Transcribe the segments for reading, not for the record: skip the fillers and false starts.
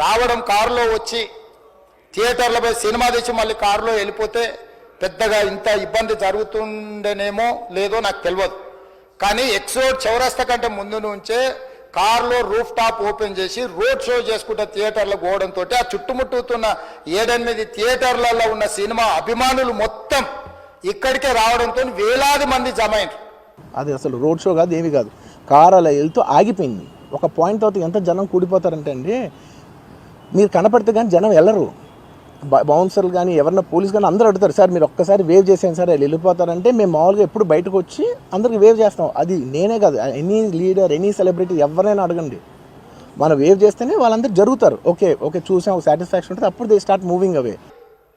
రావడం కారులో వచ్చి థియేటర్లో పోయి సినిమా తెచ్చి మళ్ళీ కారులో వెళ్ళిపోతే పెద్దగా ఇంత ఇబ్బంది జరుగుతుండేనేమో లేదో నాకు తెలియదు. కానీ ఎక్స్ రోడ్ చౌరస్తా కంటే ముందు నుంచే కారులో రూఫ్ టాప్ ఓపెన్ చేసి రోడ్ షో చేసుకుంటే థియేటర్లకు పోవడంతో ఆ చుట్టుముట్టుతున్న 7-8 థియేటర్లలో ఉన్న సినిమా అభిమానులు మొత్తం ఇక్కడికే రావడంతో వేలాది మంది జమ అయినారు. అది అసలు రోడ్ షో కాదు, ఏమి కాదు, కారు అలా వెళ్తూ ఆగిపోయింది. ఒక పాయింట్ తర్వాత ఎంత జనం కూడిపోతారంటే అండి, మీరు కనపడితే కానీ జనం వెళ్ళరు. బౌన్సర్లు కానీ ఎవరన్నా పోలీస్ కానీ అందరూ అడుగుతారు, సార్ మీరు ఒక్కసారి వేవ్ చేసాను సార్ వెళ్ళిపోతారంటే మేము మామూలుగా ఎప్పుడు బయటకు వచ్చి అందరికి వేవ్ చేస్తాం. అది నేనే కాదు, ఎనీ లీడర్ ఎనీ సెలబ్రిటీ ఎవరైనా అడగండి, మనం వేవ్ చేస్తేనే వాళ్ళందరూ జరుగుతారు. ఓకే ఓకే చూసాం, సాటిస్ఫాక్షన్ ఉంటుంది, అప్పుడు దే స్టార్ట్ మూవింగ్ అవే.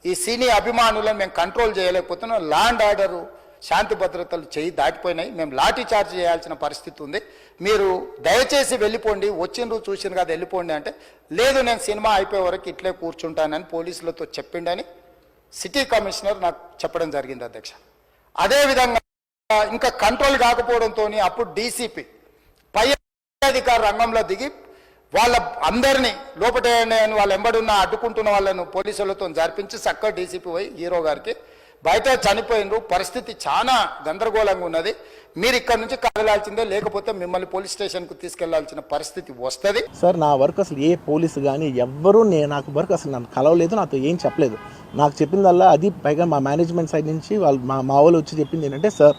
ఈ సినీ అభిమానులను మేము కంట్రోల్ చేయలేకపోతున్నాం. ల్యాండ్ ఆర్డరు శాంతి భద్రతలు చేయి దాటిపోయినాయి. మేము లాఠీ చార్జ్ చేయాల్సిన పరిస్థితి ఉంది. మీరు దయచేసి వెళ్ళిపోండి, వచ్చిండ్రు చూసిన కదా వెళ్ళిపోండి అంటే, లేదు నేను సినిమా అయిపోయే వరకు ఇట్లే కూర్చుంటానని పోలీసులతో చెప్పిండని సిటీ కమిషనర్ నాకు చెప్పడం జరిగింది అధ్యక్ష. అదేవిధంగా ఇంకా కంట్రోల్ కాకపోవడంతో అప్పుడు డీసీపీ పై అధికార రంగంలో దిగి వాళ్ళ అందరినీ లోపట వాళ్ళ ఎంబడున్న అడ్డుకుంటున్న వాళ్ళను పోలీసులతో జరిపించి చక్కగా డీసీపీ పోయి హీరో గారికి బయట చనిపోయినరు, పరిస్థితి చాలా గందరగోళంగా ఉన్నది, మీరు ఇక్కడ నుంచి కదలాల్సిందే, లేకపోతే మిమ్మల్ని పోలీస్ స్టేషన్కు తీసుకెళ్లాల్సిన పరిస్థితి వస్తుంది. సార్ నా వరకు అసలు ఏ పోలీసు కానీ ఎవ్వరూ నాకు వరకు అసలు నన్ను కలవలేదు, నాతో ఏం చెప్పలేదు. నాకు చెప్పిందల్లా అది పైగా మా మేనేజ్మెంట్ సైడ్ నుంచి వాళ్ళు మా వాళ్ళు వచ్చి చెప్పింది ఏంటంటే, సార్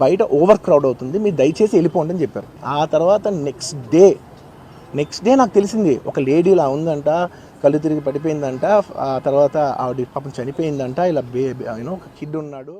బయట ఓవర్ క్రౌడ్ అవుతుంది, మీరు దయచేసి వెళ్ళిపోండి అని చెప్పారు. ఆ తర్వాత నెక్స్ట్ డే నాకు తెలిసింది ఒక లేడీ ఇలా ఉందంట, కళ్ళు తిరిగి పడిపోయిందంట, ఆ తర్వాత ఆవిడ పాపం చనిపోయిందంట, ఇలా ఒక కిడ్ ఉన్నాడు.